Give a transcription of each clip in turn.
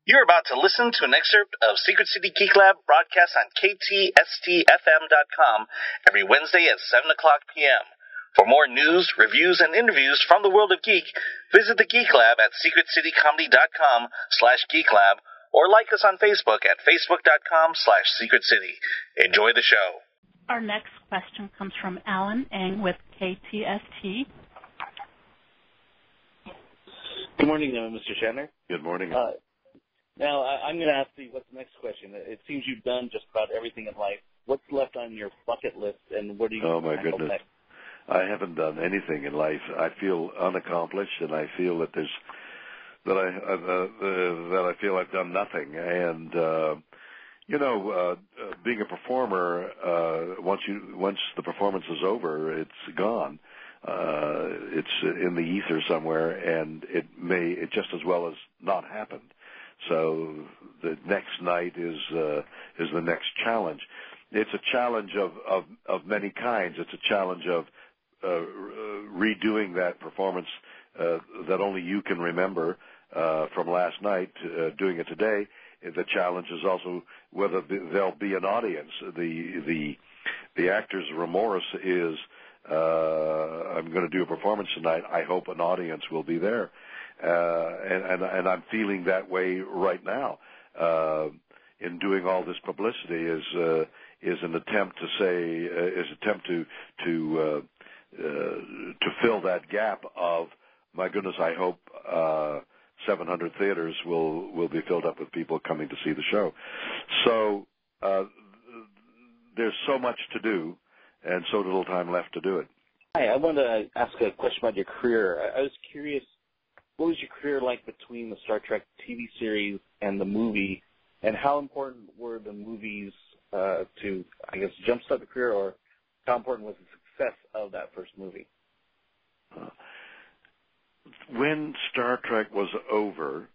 You're about to listen to an excerpt of Secret City Geek Lab broadcast on KTSTFM.com every Wednesday at 7 o'clock p.m. For more news, reviews, and interviews from the world of geek, visit the Geek Lab at secretcitycomedy.com/geeklab or like us on Facebook at facebook.com/secretcity. Enjoy the show. Our next question comes from Alan Eng with KTST. Good morning, Mr. Shatner. Good morning. Now, I'm going to ask you what's the next question. It seems you've done just about everything in life. What's left on your bucket list, and what do you Oh, my goodness. next? I haven't done anything in life. I feel unaccomplished, and I feel that I feel I've done nothing. And being a performer, once the performance is over, it's gone. It's in the ether somewhere, and it just as well as not happened. So the next night is the next challenge. It's a challenge of many kinds. It's a challenge of redoing that performance that only you can remember from last night, doing it today. The challenge is also whether there'll be an audience. The actor's remorse is, I'm going to do a performance tonight. I hope an audience will be there. And I'm feeling that way right now. In doing all this publicity is an attempt to fill that gap of, my goodness, I hope 700 theaters will be filled up with people coming to see the show. So there's so much to do and so little time left to do it. Hi, I wanted to ask a question about your career. I was curious, what was your career like between the Star Trek TV series and the movie, and how important were the movies to, I guess, jumpstart the career, or how important was the success of that first movie? When Star Trek was over,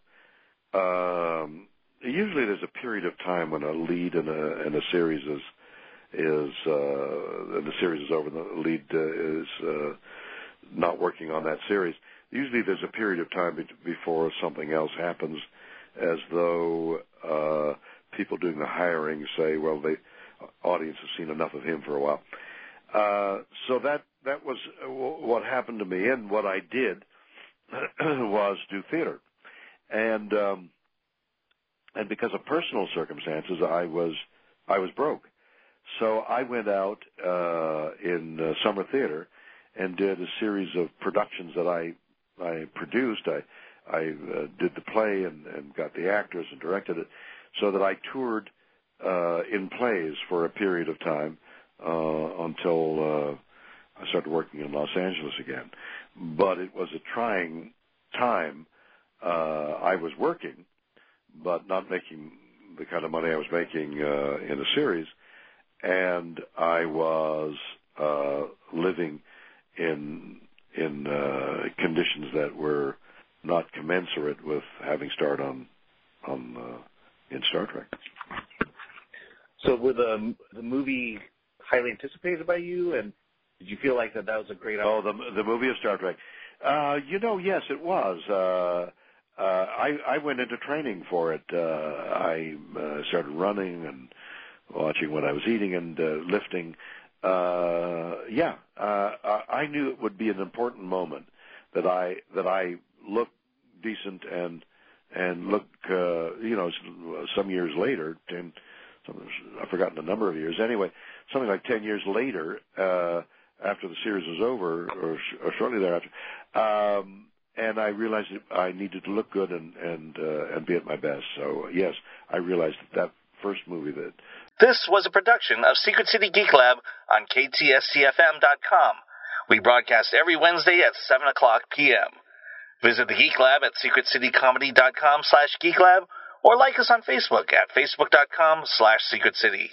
usually there's a period of time when a lead in a series is the series is over, and the lead is not working on that series. Usually there's a period of time before something else happens, as though people doing the hiring say, well, the audience has seen enough of him for a while. So that was what happened to me, and what I did was do theater. And because of personal circumstances, I was broke. So I went out in summer theater and did a series of productions that I produced. I did the play and got the actors and directed it, so that I toured in plays for a period of time until I started working in Los Angeles again. But it was a trying time. I was working, but not making the kind of money I was making in a series, and I was living in conditions that were not commensurate with having starred in Star Trek. So were the movie highly anticipated by you, and did you feel like that was a great opportunity? Oh, the movie of Star Trek. Yes, it was. I went into training for it. I started running and watching what I was eating and lifting. I knew it would be an important moment, that I look decent and look, some years later, I've forgotten the number of years. Anyway, something like 10 years later, after the series was over, or shortly thereafter, and I realized that I needed to look good and be at my best. So yes, I realized that first movie that. This was a production of Secret City Geek Lab on KTSTFM.com. We broadcast every Wednesday at 7 o'clock p.m. Visit the Geek Lab at secretcitycomedy.com/geeklab or like us on Facebook at facebook.com/secretcity.